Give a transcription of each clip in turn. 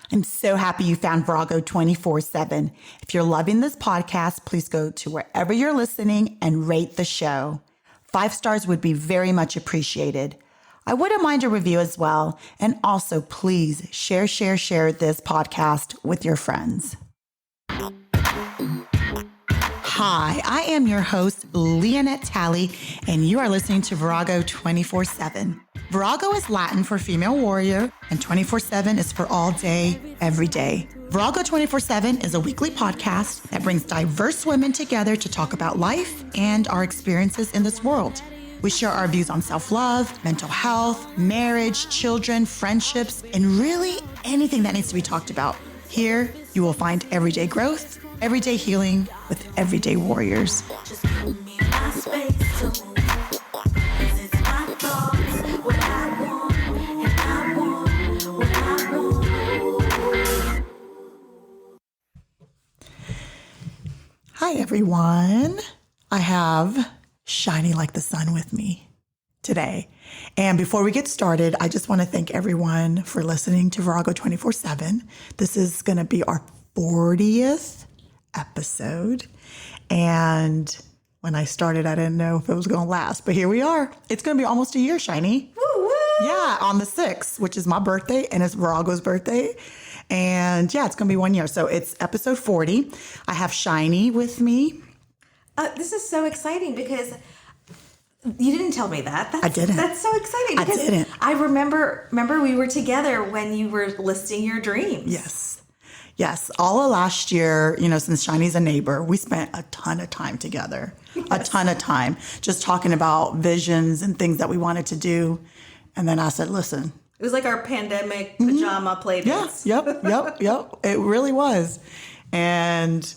I'm so happy you found Virago 24/7. If you're loving this podcast, please go to wherever you're listening and rate the show. 5 stars would be very much appreciated. I wouldn't mind a review as well. And also, please share this podcast with your friends. Hi, I am your host, Leonette Talley, and you are listening to Virago 24/7. Virago is Latin for female warrior, and 24/7 is for all day, every day. Virago 24/7 is a weekly podcast that brings diverse women together to talk about life and our experiences in this world. We share our views on self-love, mental health, marriage, children, friendships, and really anything that needs to be talked about. Here, you will find everyday growth, everyday healing with everyday warriors. Just give me my space to move. 'Cause it's my thoughts, what I want, and I want what I want. Hi, everyone. I have Shiny like the sun with me today. And before we get started, I just want to thank everyone for listening to Virago 24/7. This is going to be our 40th episode. And when I started, I didn't know if it was going to last, but here we are. It's going to be almost a year, Shiny. Woo woo! Yeah, on the 6th, which is my birthday, and it's Virago's birthday. And yeah, it's going to be 1 year. So it's episode 40. I have Shiny with me. This is so exciting because you didn't tell me that. I didn't. That's so exciting. I didn't. I remember we were together when you were listing your dreams. Yes. All of last year, since Shiny's a neighbor, we spent a ton of time together. Yes. A ton of time just talking about visions and things that we wanted to do. And then I said, listen. It was like our pandemic pajama play dates. Yep. It really was. And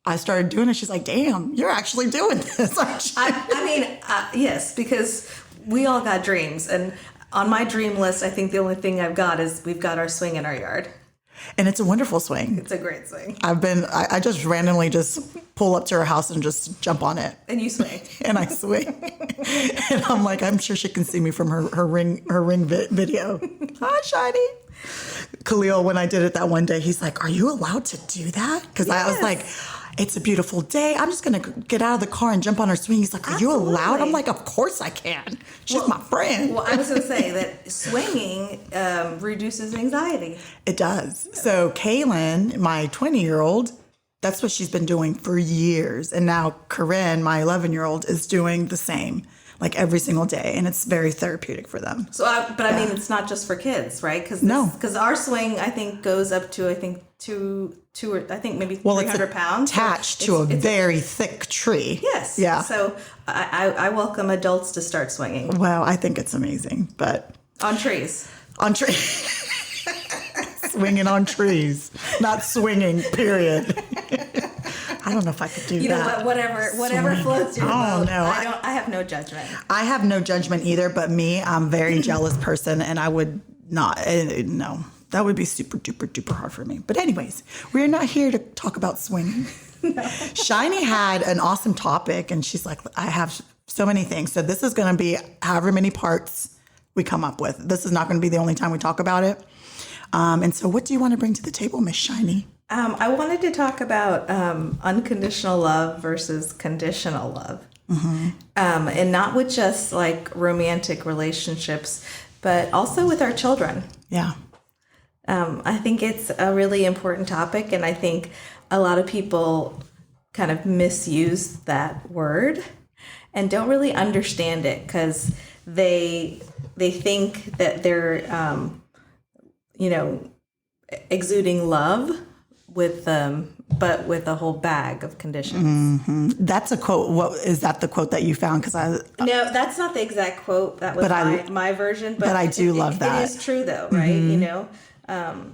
I started doing it. She's like, damn, you're actually doing this, aren't you? Yes, because we all got dreams. And on my dream list, I think the only thing I've got is we've got our swing in our yard. And it's a wonderful swing. It's a great swing. I just randomly just pull up to her house and just jump on it. And you swing. And I swing. And I'm like, I'm sure she can see me from her ring video. Hi, Shiny. Khalil, when I did it that one day, he's like, are you allowed to do that? Because I was like, it's a beautiful day. I'm just going to get out of the car and jump on her swing. He's like, are you allowed? I'm like, of course I can. She's my friend. Well, I was going to say that swinging reduces anxiety. It does. So Kaylin, my 20-year-old, that's what she's been doing for years. And now Corinne, my 11-year-old, is doing the same, like every single day. And it's very therapeutic for them. So, I mean, it's not just for kids, right? Because our swing, I think, goes up to, maybe 300 pounds. Attached to a very thick tree. Yes. Yeah. So I welcome adults to start swinging. Well, I think it's amazing, but on trees. Swinging on trees, not swinging. Period. I don't know if I could do that. You know what? Whatever floats your boat. No, I have no judgment. I have no judgment either. But me, I'm a very jealous person, and I would not. No. That would be super duper duper hard for me. But anyways, we're not here to talk about swinging. No. Shiny had an awesome topic, and she's like, I have so many things. So this is going to be however many parts we come up with. This is not going to be the only time we talk about it. And so what do you want to bring to the table, Miss Shiny? I wanted to talk about unconditional love versus conditional love. Mm-hmm. And not with just like romantic relationships, but also with our children. Yeah. I think it's a really important topic, and I think a lot of people kind of misuse that word and don't really understand it because they think that they're, exuding love but with a whole bag of conditions. Mm-hmm. That's a quote. What is that? The quote that you found? No, that's not the exact quote. That was my version. But I do love that. It is true, though, right? Mm-hmm.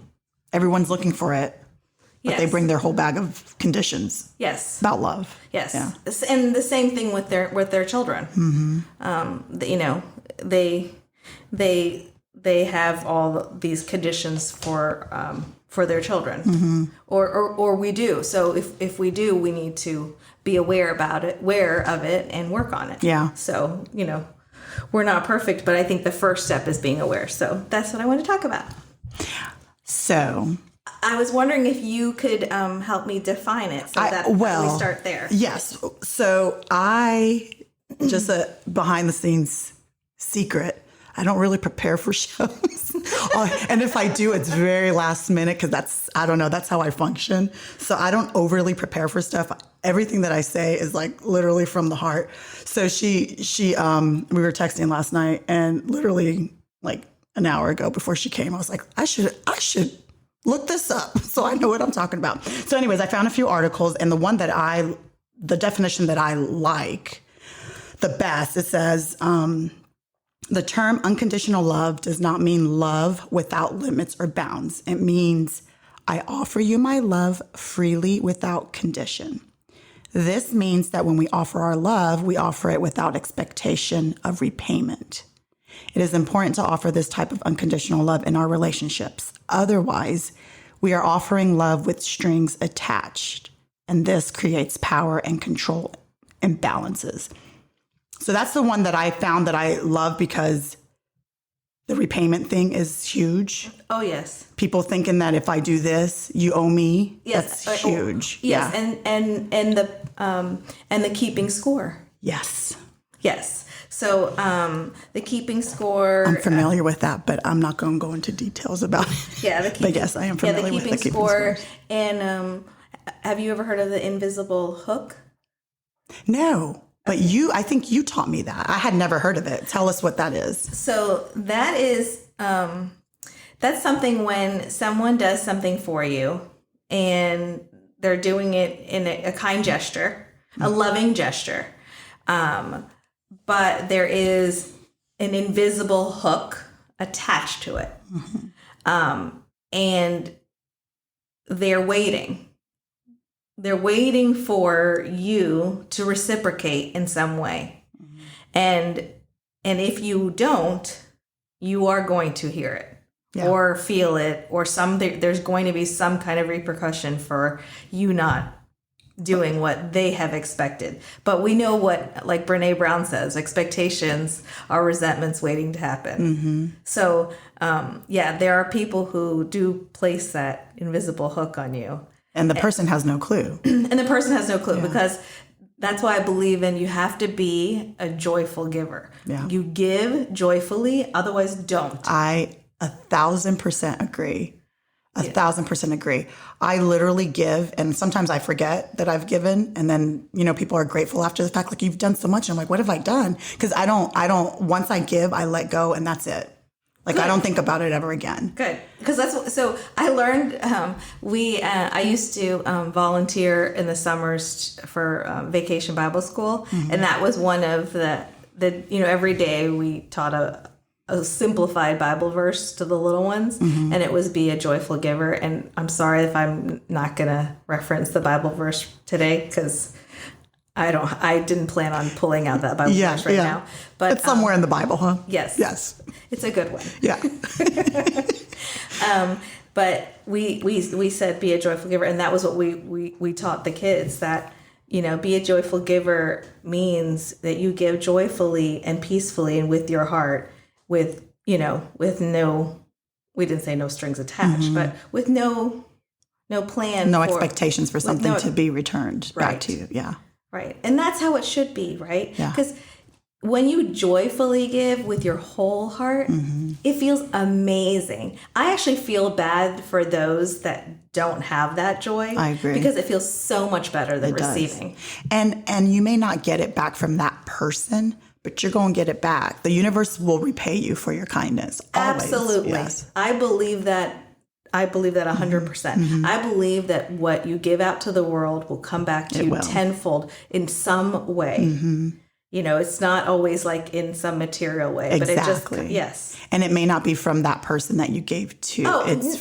Everyone's looking for it, but they bring their whole bag of conditions. Yes, about love. Yes, yeah. And the same thing with their children. Mm-hmm. They have all these conditions for their children, mm-hmm. or we do. So if we do, we need to be aware of it, and work on it. Yeah. So we're not perfect, but I think the first step is being aware. So that's what I want to talk about. So I was wondering if you could help me define it so that we start there. Yes. So just a behind the scenes secret, I don't really prepare for shows. And if I do, it's very last minute because that's how I function. So I don't overly prepare for stuff. Everything that I say is like literally from the heart. So we were texting last night, and literally like an hour ago before she came, I was like, I should look this up so I know what I'm talking about. So anyways, I found a few articles, and the definition that I like the best, it says, the term unconditional love does not mean love without limits or bounds. It means I offer you my love freely without condition. This means that when we offer our love, we offer it without expectation of repayment. It is important to offer this type of unconditional love in our relationships. Otherwise, we are offering love with strings attached, and this creates power and control imbalances. So that's the one that I found that I love because the repayment thing is huge. Oh, yes. People thinking that if I do this, you owe me. Yes. That's huge. Yes. Yeah. And the keeping score. Yes. Yes. So the keeping score. I'm familiar with that, but I'm not going to go into details about it. Yeah. But yes, I am familiar with the keeping score. And have you ever heard of the invisible hook? No. But I think you taught me that. I had never heard of it. Tell us what that is. So that is, that's something when someone does something for you and they're doing it in a kind gesture, a loving gesture. But there is an invisible hook attached to it. Mm-hmm. And they're waiting. They're waiting for you to reciprocate in some way. Mm-hmm. And if you don't, you are going to hear it or feel it, or there's going to be some kind of repercussion for you not doing what they have expected. But we know what, like Brene Brown says, expectations are resentments waiting to happen. Mm-hmm. So, there are people who do place that invisible hook on you. And the person has no clue. Because that's why I believe you have to be a joyful giver. Yeah. You give joyfully, otherwise don't. I 1,000% agree. 1,000% agree. I literally give, and sometimes I forget that I've given, and then, people are grateful after the fact, like, you've done so much. And I'm like, what have I done? Because I don't, once I give, I let go, and that's it. Like, good. I don't think about it ever again. Good. Because so I learned, I used to volunteer in the summers for Vacation Bible School. Mm-hmm. And that was one of the every day we taught a simplified Bible verse to the little ones. Mm-hmm. And it was be a joyful giver. And I'm sorry if I'm not going to reference the Bible verse today because I didn't plan on pulling out that Bible verse right now. But it's somewhere in the Bible, huh? Yes. Yes. It's a good one. Yeah. But we said be a joyful giver, and that was what we taught the kids, that be a joyful giver means that you give joyfully and peacefully and with your heart, with no, we didn't say no strings attached, mm-hmm. but with no plan, no expectations for something to be returned back to you. Yeah. Right. And that's how it should be, right? Yeah. Because when you joyfully give with your whole heart, mm-hmm. it feels amazing. I actually feel bad for those that don't have that joy. I agree. Because it feels so much better than receiving. And you may not get it back from that person, but you're going to get it back. The universe will repay you for your kindness. Always. Absolutely. Yes. I believe that 100%. Mm-hmm. I believe that what you give out to the world will come back to you tenfold in some way. Mm-hmm. It's not always like in some material way. Exactly. But it just, yes. And it may not be from that person that you gave to. Oh, it's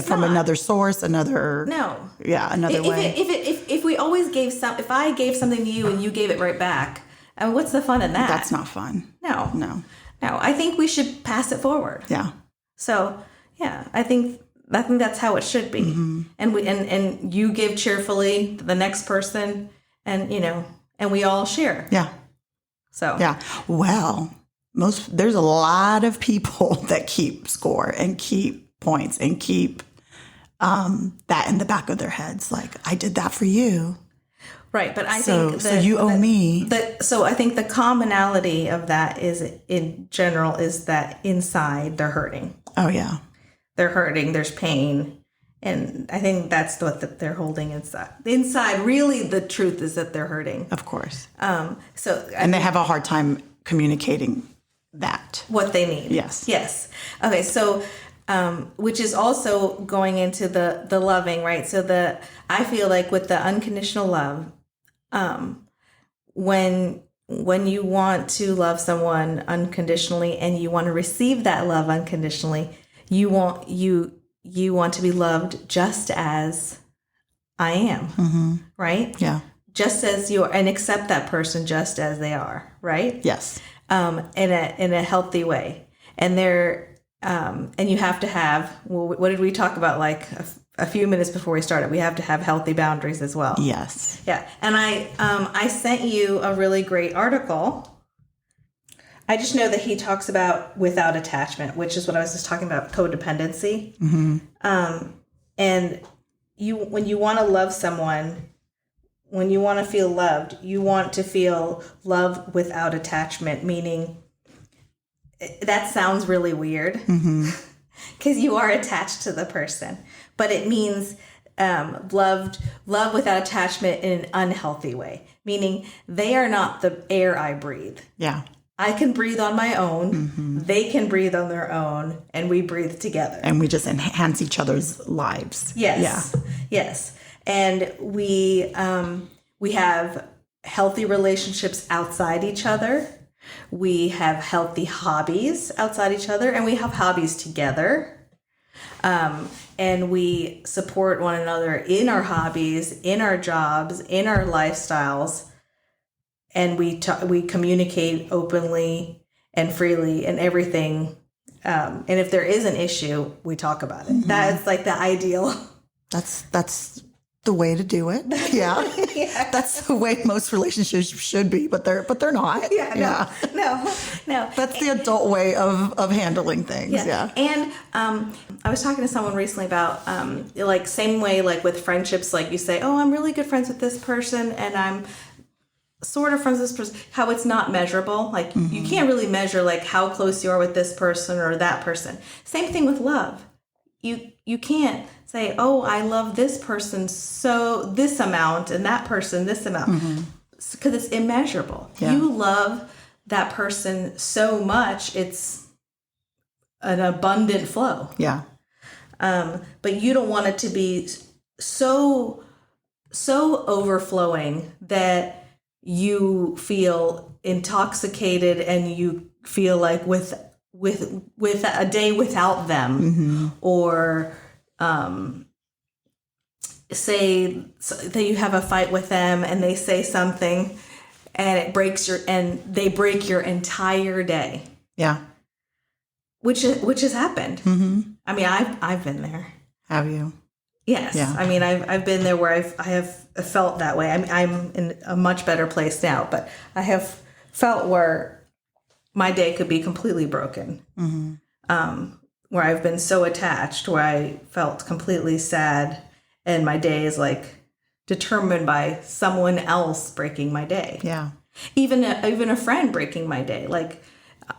from another source, another. No. Yeah, another way. If we always gave if I gave something to you and you gave it right back, what's the fun in that? That's not fun. No. I think we should pass it forward. Yeah. So, yeah, I think that's how it should be. Mm-hmm. And you give cheerfully to the next person, and we all share. Yeah. So yeah. Well, there's a lot of people that keep score and keep points and keep that in the back of their heads. Like, I did that for you. Right. But I So think that, you owe me. So I think the commonality of that is, in general, is that inside they're hurting. Oh, yeah. They're hurting. There's pain. And I think that's what they're holding inside. Inside, really, the truth is that they're hurting. Of course. And they have a hard time communicating that. What they need. Yes. Yes. Okay. So, which is also going into the loving, right? So I feel like with the unconditional love, when you want to love someone unconditionally and you want to receive that love unconditionally, you want to be loved just as I am, right? Yeah. Just as you are, and accept that person just as they are, right? Yes. In a healthy way. And and you have to have, what did we talk about like a few minutes before we started? We have to have healthy boundaries as well. Yes. Yeah. And I sent you a really great article. I just know that he talks about without attachment, which is what I was just talking about, codependency. And when you want to love someone, when you want to feel loved, you want to feel love without attachment, meaning that sounds really weird because you are attached to the person, but it means love without attachment in an unhealthy way, meaning they are not the air I breathe. Yeah. I can breathe on my own. They can breathe on their own, and we breathe together. And we just enhance each other's lives. Yes. Yeah. Yes. And we have healthy relationships outside each other. We have healthy hobbies outside each other, and we have hobbies together. And we support one another in our hobbies, in our jobs, in our lifestyles. And we communicate openly and freely and everything. And if there is an issue, we talk about it. That's like the ideal. That's the way to do it. Yeah. Yeah. That's the way most relationships should be, but they're not. Yeah. No. That's the adult way of handling things. Yeah. And I was talking to someone recently about like same way like with friendships, like you say, oh, I'm really good friends with this person and I'm sort of friends with this person, how it's not measurable. Like you can't really measure like how close you are with this person or that person. Same thing with love. You can't say, oh, I love this person so this amount and that person this amount, because it's immeasurable. Yeah. You love that person so much, it's an abundant flow. Yeah. But you don't want it to be so overflowing that you feel intoxicated and you feel like with a day without them, or say that you have a fight with them and they say something and they break your entire day. Yeah. Which has happened. I mean, I've been there. Have you? Yes. Yeah. I mean, I've been there where I have felt that way. I mean, I'm in a much better place now, but I have felt where my day could be completely broken. Where I've been so attached, where I felt completely sad, and my day is like determined by someone else breaking my day. Yeah. Even a friend breaking my day. Like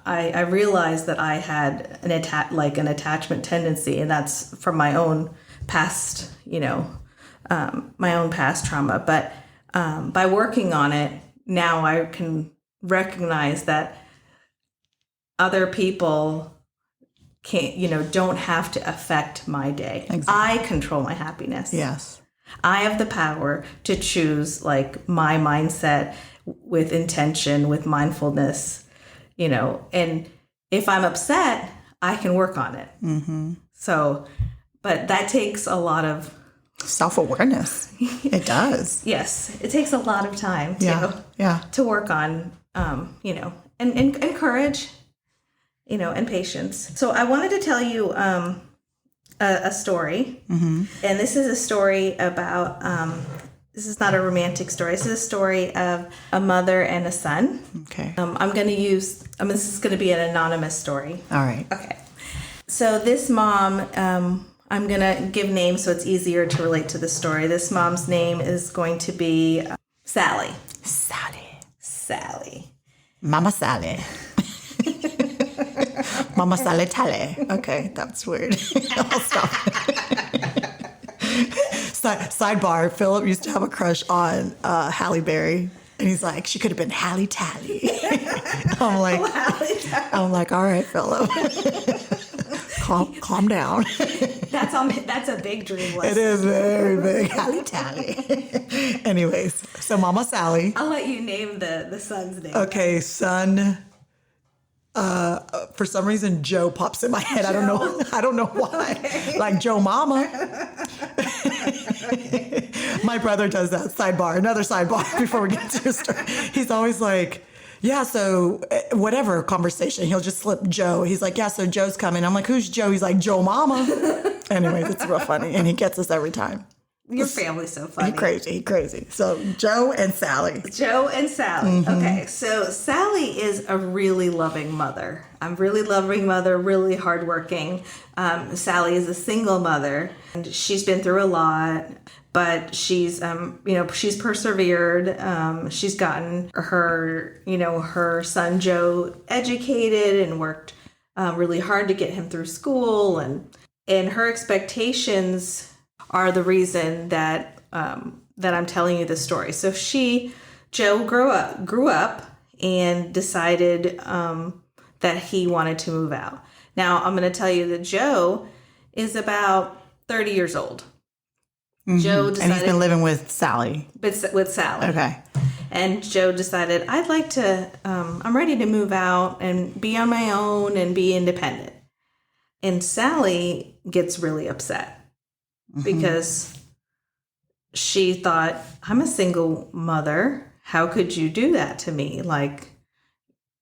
I realized that I had an attachment tendency, and that's from my own past, my own past trauma. But by working on it, now I can recognize that other people don't have to affect my day. Exactly. I control my happiness. Yes. I have the power to choose like my mindset with intention, with mindfulness, and if I'm upset, I can work on it. So, but that takes a lot of self-awareness. It does. Yes. It takes a lot of time to work on, and courage, and patience. So I wanted to tell you a story. And this is a story about, this is not a romantic story. This is a story of a mother and a son. Okay. This is going to be an anonymous story. All right. Okay. So this mom, I'm going to give names so it's easier to relate to the story. This mom's name is going to be Sally. Sally. Mama Sally. Mama Sally Talley. Okay, that's weird. I'll stop. Sidebar, Philip used to have a crush on Halle Berry. And he's like, she could have been Halle Talley. I'm like, all right, Philip. Calm down. That's a big dream list. It is very big. Halle Talley. Anyways, so Mama Sally. I'll let you name the son's name. Okay, son. For some reason, Joe pops in my head. Joe. I don't know why. Okay. Like Joe Mama. My brother does that. Another sidebar before we get to the story. He's always like, yeah, so whatever conversation, he'll just slip Joe. He's like, yeah, so Joe's coming. I'm like, who's Joe? He's like, Joe Mama. Anyways, it's real funny. And he gets us every time. Your family's so funny. He crazy. So Joe and Sally. Mm-hmm. Okay, so Sally is a really loving mother. Really hardworking. Sally is a single mother, and she's been through a lot, but she's she's persevered. She's gotten her son Joe educated and worked really hard to get him through school, and her expectations are the reason that I'm telling you this story. So Joe grew up and decided that he wanted to move out. Now I'm going to tell you that Joe is about 30 years old. Mm-hmm. Joe decided, and he's been living with Sally. With Sally. Okay. And Joe decided, I'd like to, I'm ready to move out and be on my own and be independent. And Sally gets really upset. Mm-hmm. Because she thought, I'm a single mother. How could you do that to me? Like,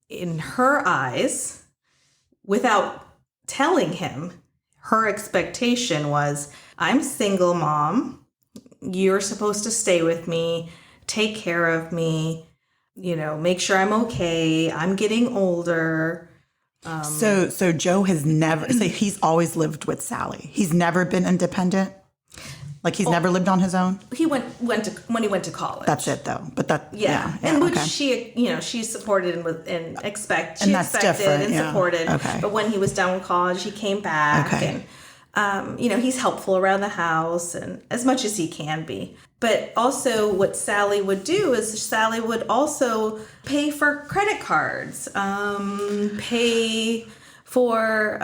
in her eyes, without telling him, her expectation was, I'm single mom. You're supposed to stay with me, take care of me, make sure I'm okay. I'm getting older. So Joe has never, so he's always lived with Sally. He's never been independent. Like never lived on his own. He went to college. That's it though. But and which she supported and expected and supported. Okay. But when he was done with college, he came back and he's helpful around the house and as much as he can be. But also what Sally would do is Sally would also pay for credit cards, pay for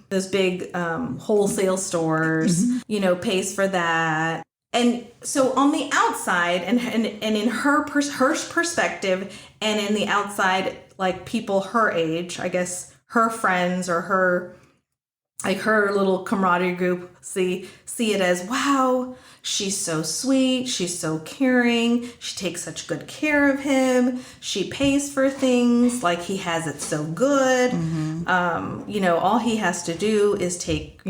those big wholesale stores, mm-hmm. Pays for that. And so on the outside and in her perspective and in the outside, like people her age, I guess her friends or her little camaraderie group see it as, wow, she's so sweet, she's so caring, she takes such good care of him, she pays for things, like he has it so good. Mm-hmm. All he has to do is take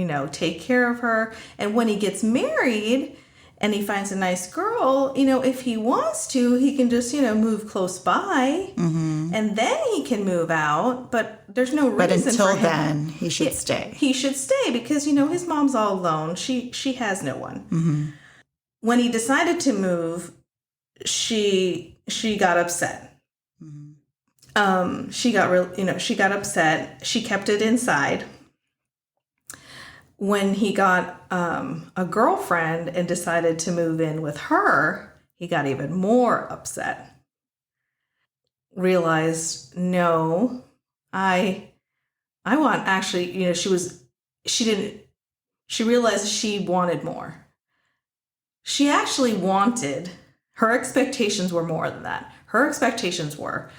care of her. And when he gets married and he finds a nice girl, if he wants to, he can just, move close by, mm-hmm. and then he can move out. But there's no reason for him. But until then, he should stay. He should stay because, his mom's all alone. She has no one. Mm-hmm. When he decided to move, she got upset. Mm-hmm. She got upset. She kept it inside. When he got a girlfriend and decided to move in with her, he got even more upset. Realized, no, I want actually, she realized she wanted more. She actually wanted, her expectations were more than that. Her expectations were,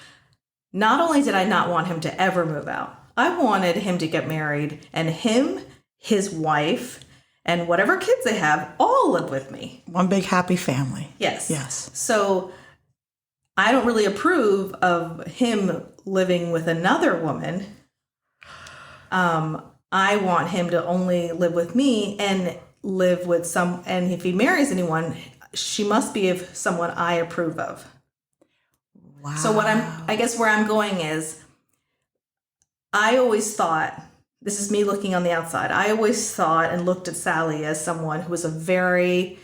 not only did I not want him to ever move out, I wanted him to get married and him, his wife, and whatever kids they have all live with me. One big happy family. Yes. So I don't really approve of him living with another woman. I want him to only live with me and live with and if he marries anyone, she must be of someone I approve of. Wow. So where I'm going is, I always thought this is me looking on the outside. I always thought and looked at Sally as someone who was I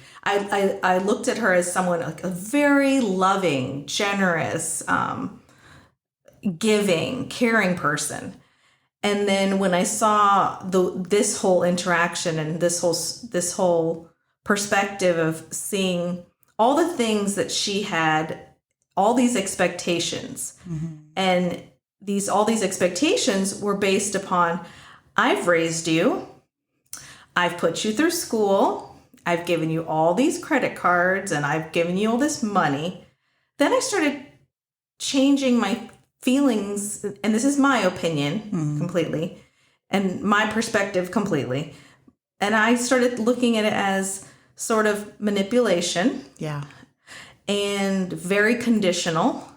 looked at her as someone like a very loving, generous, giving, caring person. And then when I saw this whole interaction and this whole perspective of seeing all the things that she had, all these expectations, and all these expectations were based upon, I've raised you, I've put you through school, I've given you all these credit cards, and I've given you all this money. Then I started changing my feelings, and this is my opinion completely, and my perspective completely. And I started looking at it as sort of manipulation. Yeah. And very conditional.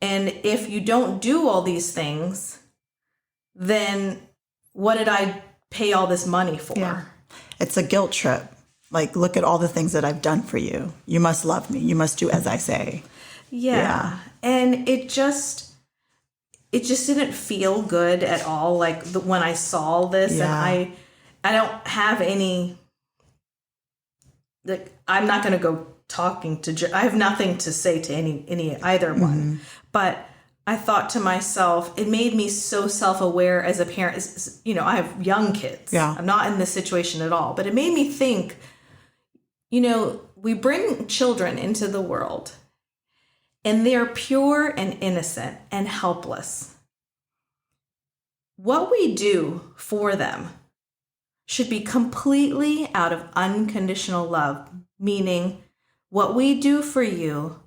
And if you don't do all these things, then what did I pay all this money for? Yeah. It's a guilt trip. Like, look at all the things that I've done for you. You must love me. You must do as I say. Yeah. And it just didn't feel good at all. Like when I saw this, and I don't have any, like, I'm not going to go talking to, I have nothing to say to either one. But I thought to myself, it made me so self-aware as a parent. I have young kids. Yeah. I'm not in this situation at all. But it made me think, we bring children into the world, and they're pure and innocent and helpless. What we do for them should be completely out of unconditional love, meaning what we do for you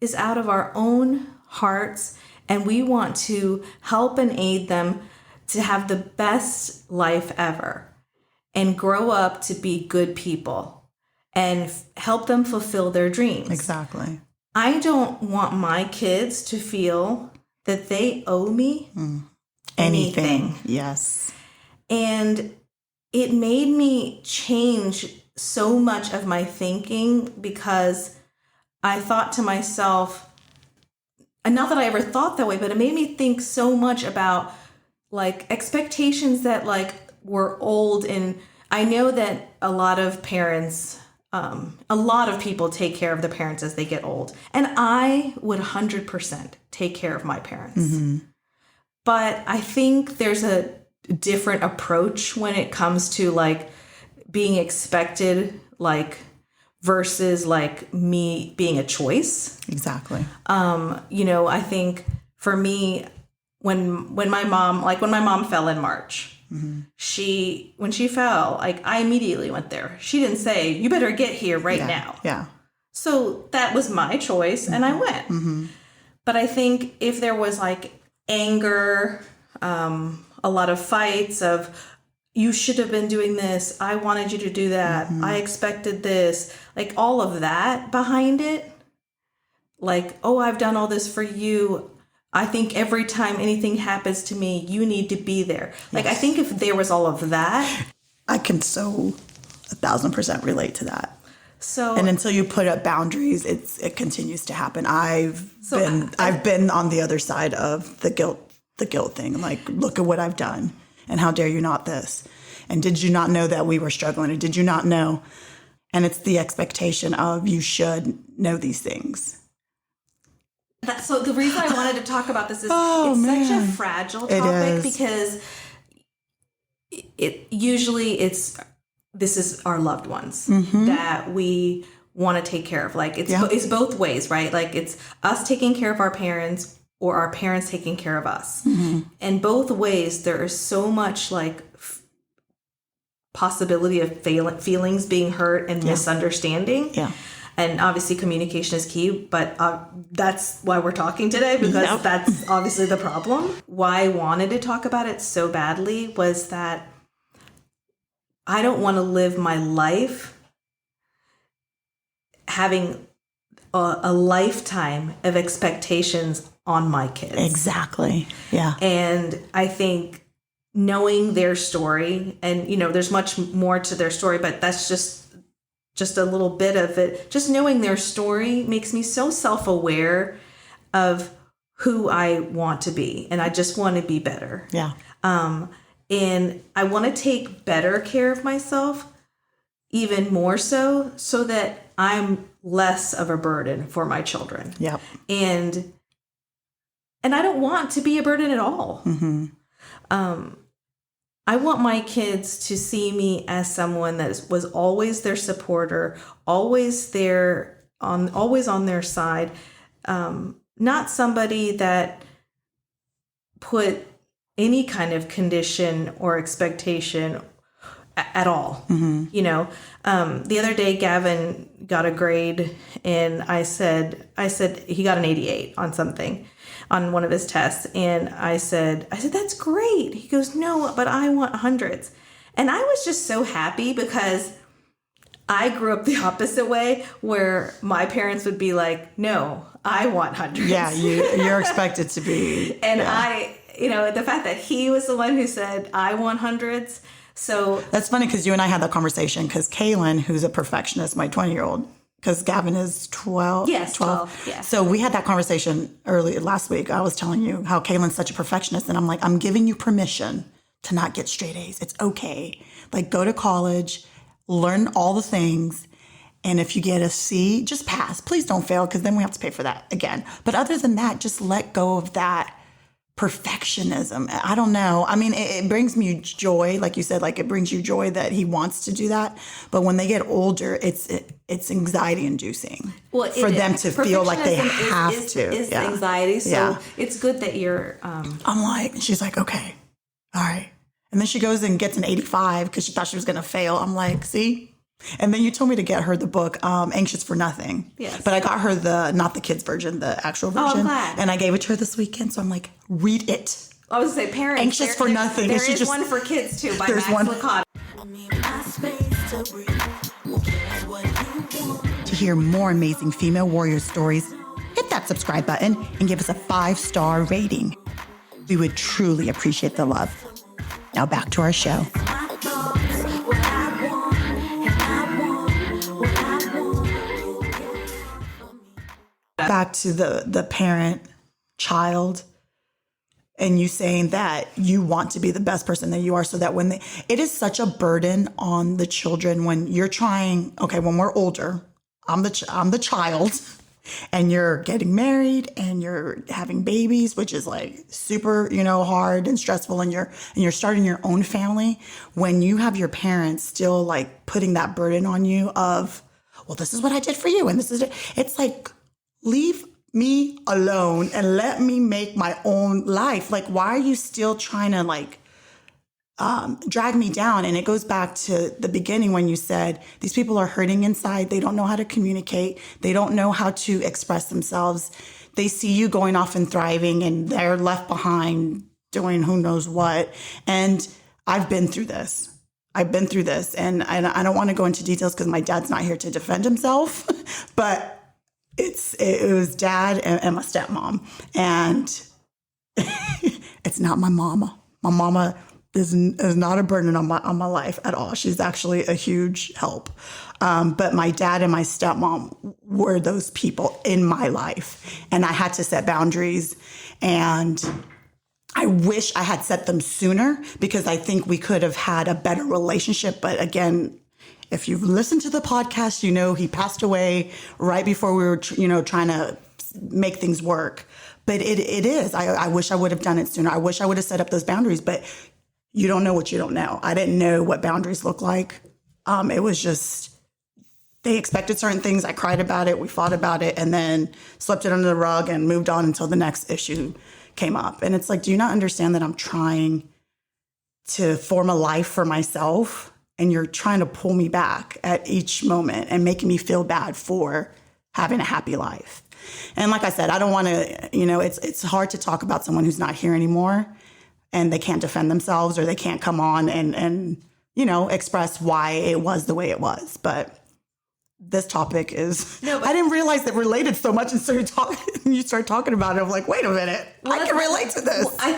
is out of our own hearts, and we want to help and aid them to have the best life ever and grow up to be good people and help them fulfill their dreams. Exactly. I don't want my kids to feel that they owe me anything. Yes. And it made me change so much of my thinking, because I thought to myself, and not that I ever thought that way, but it made me think so much about like expectations that like were old. And I know that a lot of parents, a lot of people take care of the parents as they get old. And I would 100% take care of my parents. But I think there's a different approach when it comes to like being expected, like versus like me being a choice. Exactly. I think for me, when my mom fell in March, when she fell, like I immediately went there. She didn't say, you better get here right now. Yeah. So that was my choice, and I went. But I think if there was like anger, a lot of fights of, you should have been doing this, I wanted you to do that, I expected this, like all of that behind it, like, oh, I've done all this for you, I think every time anything happens to me, you need to be there. Like, I think if there was all of that, I can so 1,000% relate to that. So, and until you put up boundaries, it continues to happen. I've been on the other side of the guilt thing. Like, look at what I've done, and how dare you not this? And did you not know that we were struggling? Or did you not know? And it's the expectation of, you should know these things. So the reason I wanted to talk about this is such a fragile topic, because this is our loved ones that we want to take care of. Like it's both ways, right? Like it's us taking care of our parents, or our parents taking care of us. And both ways, there is so much like possibility of feelings being hurt and misunderstanding. Yeah. And obviously communication is key, but that's why we're talking today, because that's obviously the problem. Why I wanted to talk about it so badly was that I don't want to live my life having a lifetime of expectations on my kids. Exactly. Yeah. And I think knowing their story, and there's much more to their story, but that's just a little bit of it. Just knowing their story makes me so self-aware of who I want to be, and I just want to be better. Yeah. And I want to take better care of myself, even more so that I'm less of a burden for my children. Yep. And I don't want to be a burden at all. Mm-hmm. I want my kids to see me as someone that was always their supporter, always on their side, not somebody that put any kind of condition or expectation at all. Mm-hmm. You know, the other day Gavin got a grade, and I said he got an 88 on something, on one of his tests, and I said that's great. He goes, no, but I want hundreds. And I was just so happy, because I grew up the opposite way, where my parents would be like, no, I want hundreds. Yeah, you're expected to be. And yeah. The fact that he was the one who said, I want hundreds. So that's funny, because you and I had that conversation, because Kaylin, who's a perfectionist, my 20-year-old, because Gavin is 12. Yes, 12. Yeah. So we had that conversation early last week. I was telling you how Kaylin's such a perfectionist. And I'm like, I'm giving you permission to not get straight A's. It's okay. Like, go to college, learn all the things. And if you get a C, just pass. Please don't fail, because then we have to pay for that again. But other than that, just let go of that perfectionism. I don't know. I mean, it brings me joy. Like you said, like, it brings you joy that he wants to do that. But when they get older, it's anxiety inducing for them to feel like they have to. Is anxiety. So it's good that you're. I'm like, she's like, okay, all right. And then she goes and gets an 85 because she thought she was going to fail. I'm like, see? And then you told me to get her the book, Anxious for Nothing. Yes. But I got her not the kids version, the actual version. Oh, I'm glad. And I gave it to her this weekend. So I'm like, read it. I was going to say, parents. Anxious for Nothing. There is one for kids, too, by Max Lucado. To hear more amazing female warrior stories, hit that subscribe button and give us a 5-star rating. We would truly appreciate the love. Now back to our show. Back to the parent-child, and you saying that you want to be the best person that you are, so that it is such a burden on the children when you're trying, okay, when we're older, I'm the child, and you're getting married and you're having babies, which is like super, hard and stressful, and you're starting your own family. When you have your parents still like putting that burden on you of, well, this is what I did for you, and this is it. It's like, leave me alone and let me make my own life. Like, why are you still trying to drag me down? And it goes back to the beginning when you said these people are hurting inside. They don't know how to communicate. They don't know how to express themselves. They see you going off and thriving, and they're left behind doing who knows what. And I've been through this. And I don't want to go into details because my dad's not here to defend himself, but it was dad and my stepmom, and it's not my mama. My mama is not a burden on my life at all. She's actually a huge help. But my dad and my stepmom were those people in my life, and I had to set boundaries, and I wish I had set them sooner, because I think we could have had a better relationship. But again, if you've listened to the podcast, he passed away right before we were, trying to make things work. But it is. I wish I would have done it sooner. I wish I would have set up those boundaries. But you don't know what you don't know. I didn't know what boundaries look like. It was just, they expected certain things. I cried about it. We fought about it, and then swept it under the rug and moved on until the next issue came up. And it's like, do you not understand that I'm trying to form a life for myself? And you're trying to pull me back at each moment and making me feel bad for having a happy life. And like I said, I don't want to, it's hard to talk about someone who's not here anymore, and they can't defend themselves, or they can't come on and express why it was the way it was. But this topic is, I didn't realize it related so much, and so you start talking about it. I'm like, wait a minute, I can relate to this. Well, I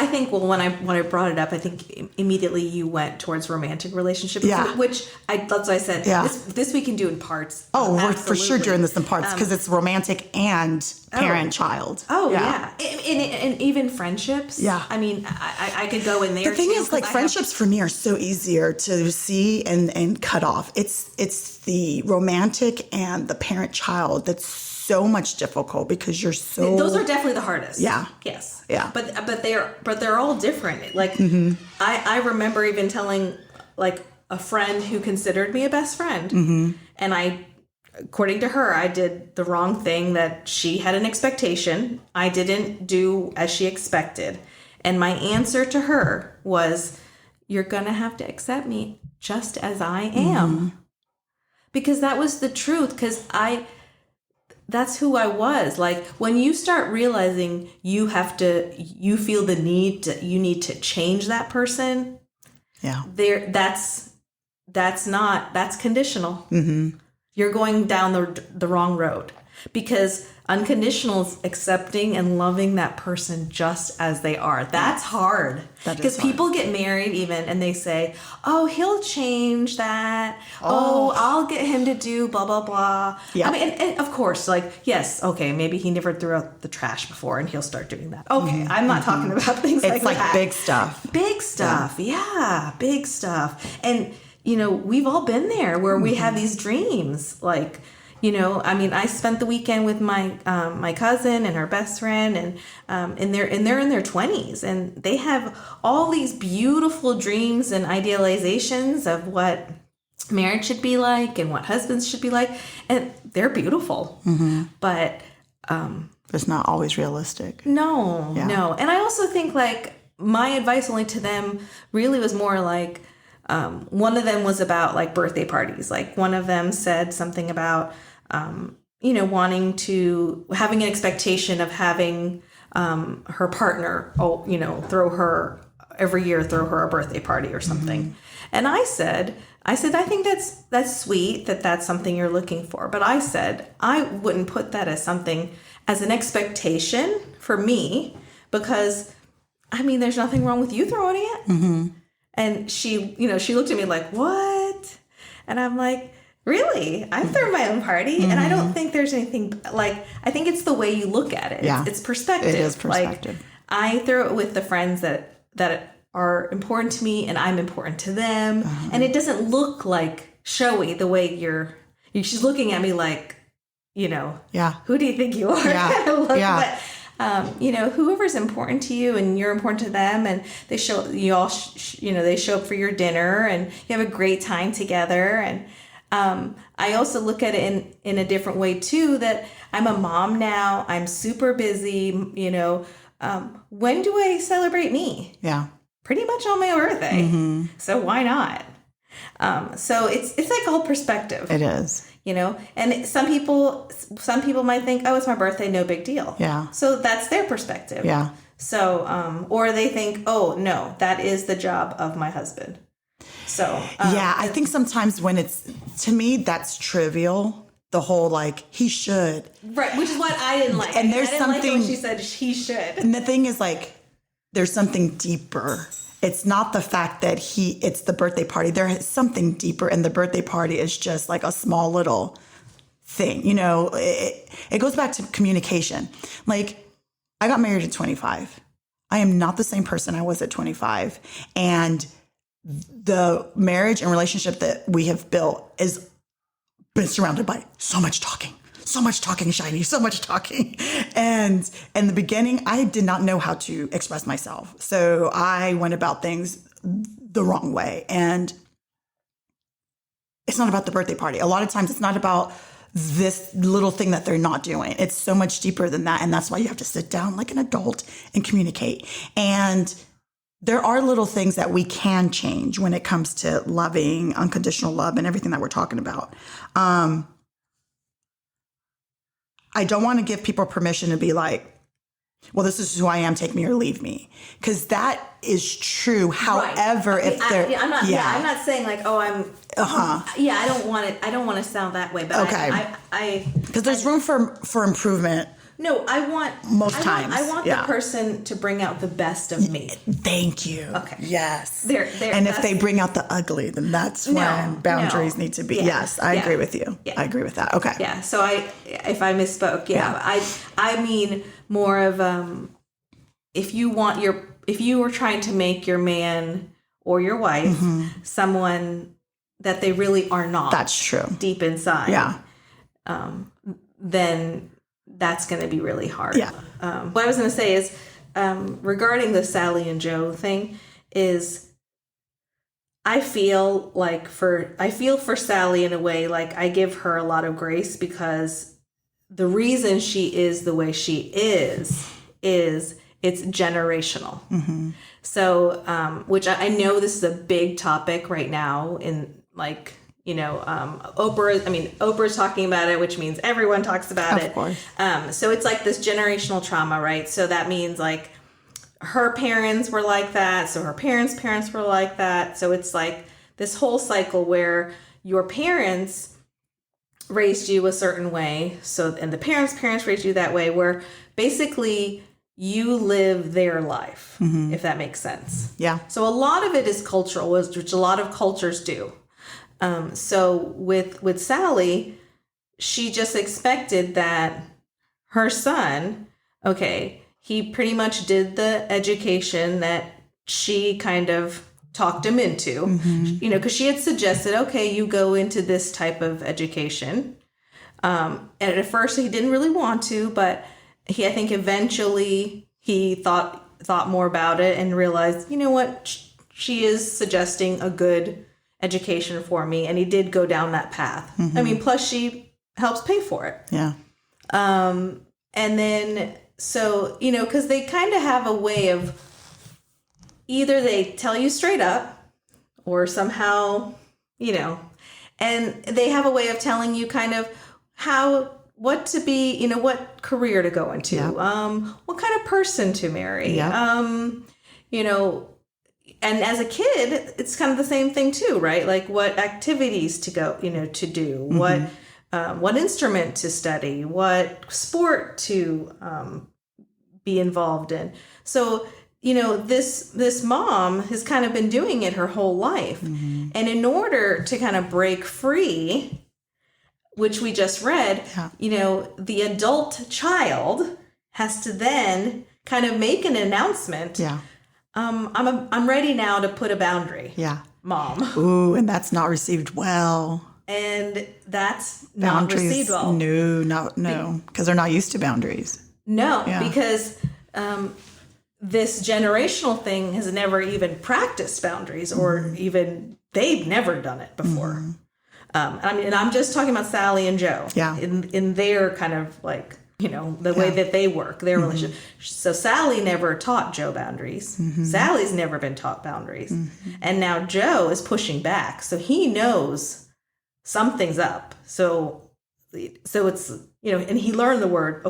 think when I brought it up, I think immediately you went towards romantic relationships, which that's what I said. Yeah. This we can do in parts. Oh, we're for sure doing this in parts, because it's romantic and parent child. Oh, yeah. And even friendships. Yeah. I mean, I could go in there. The thing is, like, friendships for me are so easier to see and cut off. It's the romantic and the parent child that's so much difficult because you're so. Those are definitely the hardest. Yeah. Yes. Yeah. But they're all different. Like, I remember even telling, like, a friend who considered me a best friend, and according to her, I did the wrong thing, that she had an expectation. I didn't do as she expected. And my answer to her was, you're going to have to accept me just as I am. Because that was the truth. Because that's who I was. Like, when you start realizing you feel the need you need to change that person. Yeah. That's conditional. You're going down the wrong road, because unconditional is accepting and loving that person just as they are. That's hard, because people get married even and they say, oh, he'll change that. Oh, I'll get him to do blah, blah, blah. Yeah. I mean, and of course, like, yes, okay, maybe he never threw out the trash before and he'll start doing that. Okay, I'm not talking about things like that. It's like big stuff. Big stuff. Yeah, big stuff. And you know, we've all been there where we have these dreams. Like, you know, I mean, I spent the weekend with my my cousin and her best friend, and they're in their 20s, and they have all these beautiful dreams and idealizations of what marriage should be like and what husbands should be like, and they're beautiful. But it's not always realistic. No. And I also think, like, my advice only to them really was more like, one of them was about, like, birthday parties. Like, one of them said something about, you know, having an expectation of having her partner, you know, throw her a birthday party or something. And I said, I think that's sweet that that's something you're looking for. But I said, I wouldn't put that as an expectation for me, because, I mean, there's nothing wrong with you throwing it. And she looked at me like, what? And I'm like, really? I've thrown my own party, and I don't think there's anything, like, I think it's the way you look at it. Yeah. It's perspective. It is perspective. Like, I throw it with the friends that are important to me, and I'm important to them. And it doesn't look like showy the way she's looking at me like, you know, who do you think you are? Yeah. But, you know, whoever's important to you and you're important to them, and they show they show up for your dinner and you have a great time together. And I also look at it in a different way too, that I'm a mom now. I'm super busy. You know, when do I celebrate me? Yeah. Pretty much on my birthday. So why not? So it's like a whole perspective. It is. You know, and some people might think, oh, it's my birthday, no big deal. Yeah. So that's their perspective. Yeah. So, or they think, oh, no, that is the job of my husband. So. Yeah, I think sometimes to me, that's trivial. The whole, like, he should. Right, which is what I didn't like. And there's something. Like when she said he should. And the thing is, like, there's something deeper. It's not the fact that it's the birthday party. There is something deeper, and the birthday party is just like a small little thing. You know, it goes back to communication. Like, I got married at 25. I am not the same person I was at 25. And the marriage and relationship that we have built has been surrounded by so much talking, Shiney, so much talking. And in the beginning, I did not know how to express myself. So I went about things the wrong way. And it's not about the birthday party. A lot of times it's not about this little thing that they're not doing. It's so much deeper than that. And that's why you have to sit down like an adult and communicate. And there are little things that we can change when it comes to loving, unconditional love, and everything that we're talking about. I don't want to give people permission to be like, well, this is who I am, take me or leave me. Because that is true. However, right. I'm not saying like, oh, I'm, I don't want to sound that way, but okay. Because there's room for improvement No, I want Yeah. the person to bring out the best of me. Thank you. Okay. Yes. And if they bring out the ugly, then that's when boundaries need to be. Yeah. Yes, I agree with you. Yeah. I agree with that. Okay. Yeah. So if I misspoke, I mean more of if you were trying to make your man or your wife someone that they really are not. That's true. Deep inside. Yeah. Then that's going to be really hard. Yeah. What I was going to say is regarding the Sally and Joe thing is I feel for Sally in a way, like I give her a lot of grace because the reason she is the way she is it's generational. Mm-hmm. So, which I know this is a big topic right now in like, Oprah's talking about it, which means everyone talks about it. Of course. So it's like this generational trauma, right? So that means like her parents were like that. So her parents' parents were like that. So it's like this whole cycle where your parents raised you a certain way. So, and the parents' parents raised you that way, where basically you live their life, if that makes sense. Yeah. So a lot of it is cultural, which a lot of cultures do. So with Sally, she just expected that her son, he pretty much did the education that she kind of talked him into, because she had suggested, you go into this type of education. And at first he didn't really want to, but I think eventually he thought more about it and realized, you know what, she is suggesting a good education for me, and he did go down that path. I mean, plus she helps pay for it. Yeah. And then, so, because they kind of have a way of either they tell you straight up or somehow, and they have a way of telling you kind of what to be, what career to go into, what kind of person to marry, and as a kid, it's kind of the same thing too, right? Like what activities to go, to do, what instrument to study, what sport to be involved in. So, this mom has kind of been doing it her whole life. And in order to kind of break free, which we just read, the adult child has to then kind of make an announcement. Yeah. I'm ready now to put a boundary. Yeah. Mom. Ooh, and that's not received well. And that's Boundaries, not received well. No, because they're not used to boundaries. No, because this generational thing has never even practiced boundaries, or even they've never done it before. And I'm just talking about Sally and Joe. Yeah. In their kind of like, the way that they work, their relationship. So Sally never taught Joe boundaries. Sally's never been taught boundaries. And now Joe is pushing back. So he knows something's up. So it's, and he learned the word,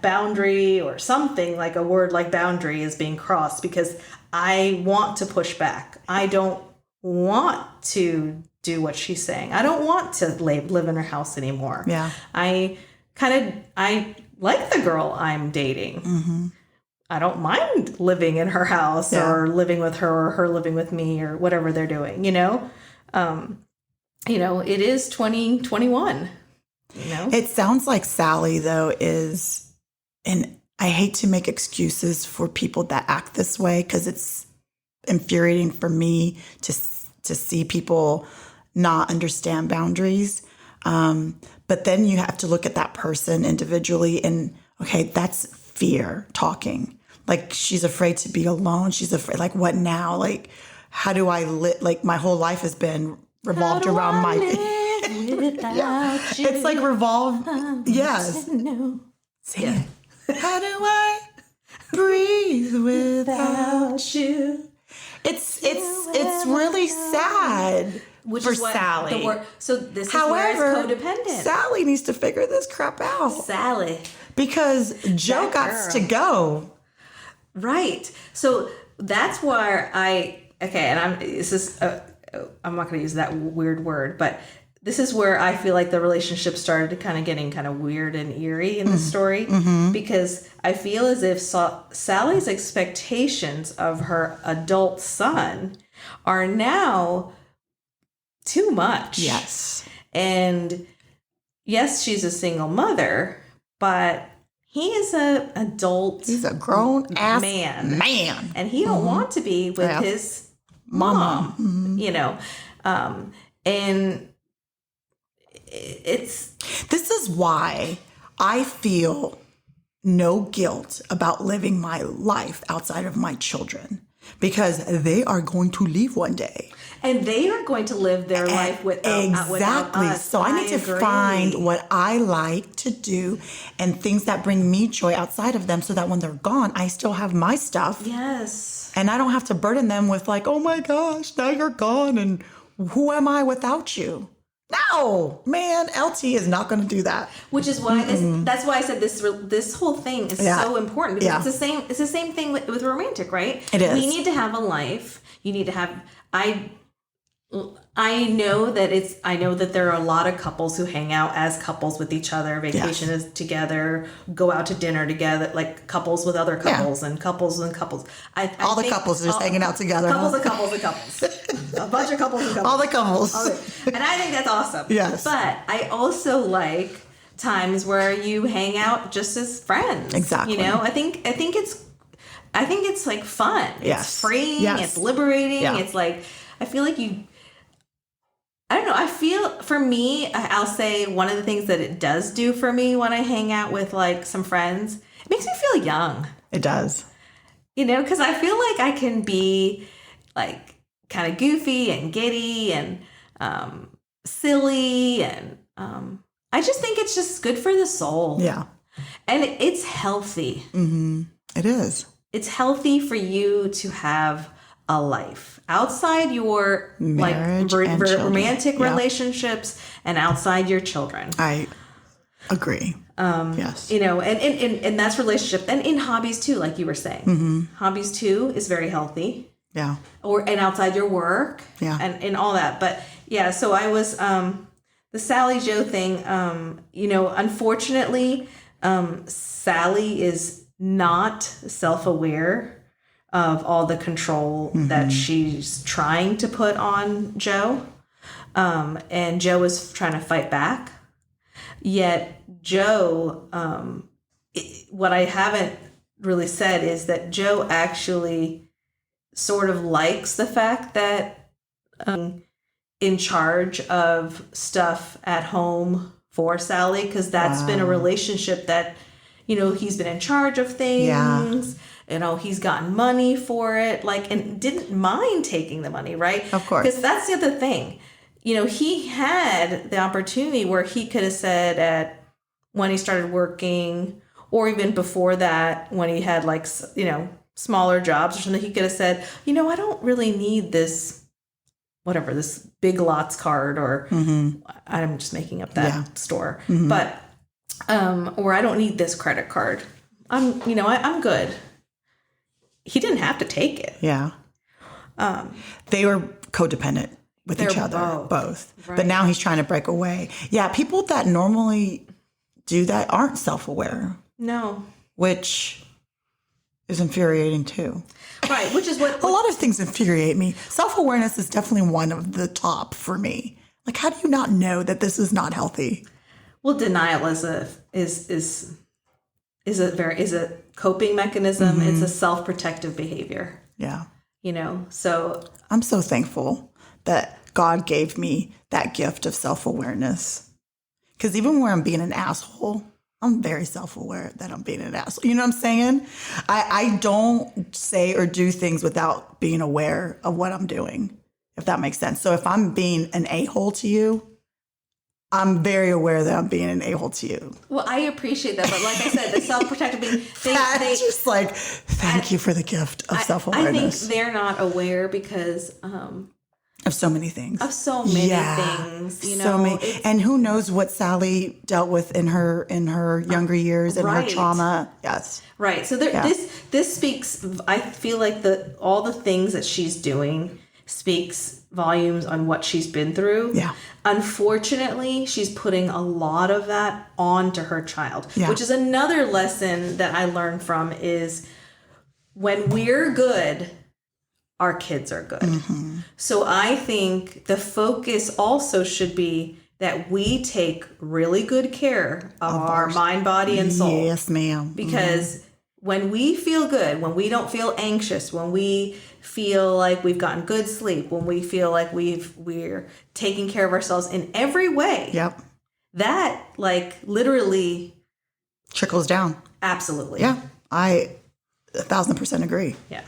boundary, or something like a word like boundary is being crossed because I want to push back. I don't want to do what she's saying. I don't want to live in her house anymore. Yeah. I like the girl I'm dating. I don't mind living in her house or living with her or her living with me or whatever they're doing, it is 2021, It sounds like Sally, though, is, and I hate to make excuses for people that act this way because it's infuriating for me to see people not understand boundaries. But then you have to look at that person individually and, that's fear talking. Like, she's afraid to be alone. She's afraid, like, what now? Like, how do I live? Like, my whole life has been revolved around my... you? It's like yes. No. Sing it. How do I breathe without you? It's really sad. Which for is what Sally. So this is However, where it's codependent. Sally needs to figure this crap out. Sally. Because Joe got to go. Right. So that's why I'm not going to use that weird word, but this is where I feel like the relationship started kind of getting kind of weird and eerie in the story, because I feel as if Sally's expectations of her adult son are now too much. Yes. And yes, she's a single mother, but he is an adult. He's a grown ass man. And he don't want to be with his mom, you know. And this is why I feel no guilt about living my life outside of my children, because they are going to leave one day. And they are going to live their life without us. So I need to find what I like to do and things that bring me joy outside of them, so that when they're gone, I still have my stuff. Yes. And I don't have to burden them with like, oh my gosh, now you're gone and who am I without you? No, man, LT is not going to do that. Which is why that's why I said this whole thing is so important, because it's the same thing with romantic, right? It is. We need to have a life. You need to have I know that there are a lot of couples who hang out as couples with each other, vacation is together, go out to dinner together, like couples with other couples and couples and couples. All the couples are just hanging out together. Couples and couples and couples. A bunch of couples and couples. All the couples. And I think that's awesome. Yes. But I also like times where you hang out just as friends. Exactly. You know, I think it's like fun. Yes. It's freeing. Yes. It's liberating. Yeah. It's like, I feel like I don't know. I feel, for me, I'll say one of the things that it does do for me when I hang out with like some friends, it makes me feel young. It does. You know, because I feel like I can be like kind of goofy and giddy and silly. And I just think it's just good for the soul. Yeah. And it's healthy. Mm-hmm. It is. It's healthy for you to have a life outside your marriage, romantic relationships and outside your children. I agree. Yes. You know, and that's relationship, and in hobbies too, like you were saying. Hobbies too is very healthy. Yeah. And outside your work. Yeah. And all that. But yeah, so I was the Sally Joe thing, you know, unfortunately, Sally is not self-aware of all the control that she's trying to put on Joe. And Joe is trying to fight back. Yet Joe, what I haven't really said is that Joe actually sort of likes the fact that in charge of stuff at home for Sally, because that's been a relationship that, you know, he's been in charge of things. Yeah. You know, he's gotten money for it, like, and didn't mind taking the money, right? Of course. Because that's the other thing. You know, he had the opportunity where he could have said when he started working, or even before that, when he had like, you know, smaller jobs or something, he could have said, you know, I don't really need this, whatever, this Big Lots card, or I'm just making up that store, but, or I don't need this credit card. I'm good. He didn't have to take it. Yeah. They were codependent with each other, both. Right. But now he's trying to break away. Yeah, people that normally do that aren't self-aware. No. Which is infuriating too. Right, which is what... A lot of things infuriate me. Self-awareness is definitely one of the top for me. Like, how do you not know that this is not healthy? Well, denial is a coping mechanism. It's a self-protective behavior. Yeah. You know, so I'm so thankful that God gave me that gift of self-awareness. Because even when I'm being an asshole, I'm very self-aware that I'm being an asshole. You know what I'm saying? I don't say or do things without being aware of what I'm doing, if that makes sense. So if I'm being an a-hole to you, I'm very aware that I'm being an a-hole to you. Well, I appreciate that. But like I said, the self-protective being... That's just like, thank you for the gift of self-awareness. I think they're not aware because... of so many things. Of so many things, you know. So many. And who knows what Sally dealt with in her younger years and her trauma. Yes. Right. So this speaks, I feel like all the things that she's doing speaks volumes on what she's been through. Yeah. Unfortunately, she's putting a lot of that onto her child, which is another lesson that I learned from is when we're good, our kids are good. Mm-hmm. So I think the focus also should be that we take really good care of our mind, body, and soul. Yes, ma'am. Because when we feel good, when we don't feel anxious, when we feel like we've gotten good sleep, when we feel like we're taking care of ourselves in every way, that like literally trickles down. Absolutely. Yeah, I 1,000% agree. Yeah.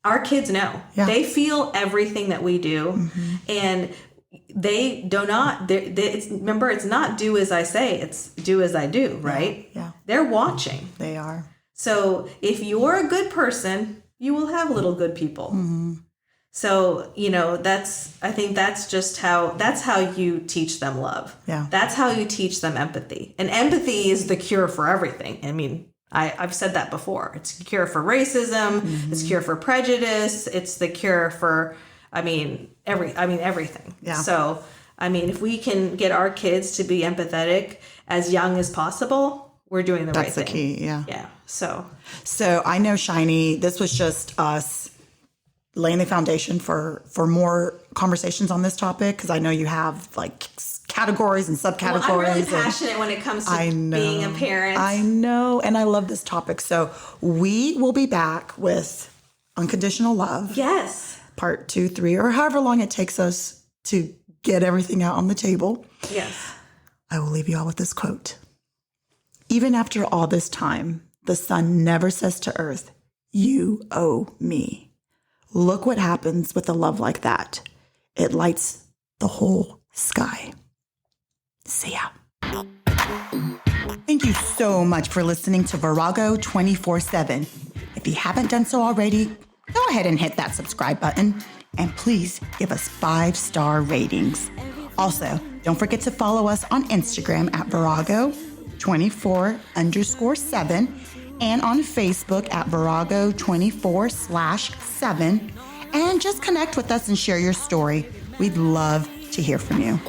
Our kids know. Yeah. They feel everything that we do, and they do not. Remember, it's not do as I say; it's do as I do. Right? Yeah. They're watching. They are. So if you're a good person, you will have little good people. Mm-hmm. So I think that's how you teach them love. Yeah. That's how you teach them empathy, and empathy is the cure for everything. I mean, I've said that before. It's the cure for racism. Mm-hmm. It's the cure for prejudice. It's the cure for, everything. Yeah. So, if we can get our kids to be empathetic as young as possible, we're doing the right thing. That's the key. Yeah. Yeah. So I know, Shiney, this was just us laying the foundation for more conversations on this topic, because I know you have like categories and subcategories. Well, I'm really passionate when it comes to being a parent. I know, and I love this topic. So we will be back with Unconditional Love. Yes. Part 2, 3, or however long it takes us to get everything out on the table. Yes. I will leave you all with this quote. Even after all this time, the sun never says to earth, "You owe me." Look what happens with a love like that. It lights the whole sky. See ya. Thank you so much for listening to Virago 24/7. If you haven't done so already, go ahead and hit that subscribe button, and please give us 5-star ratings. Also, don't forget to follow us on Instagram at Virago24_7 and on Facebook at Virago24/7, and just connect with us and share your story. We'd love to hear from you.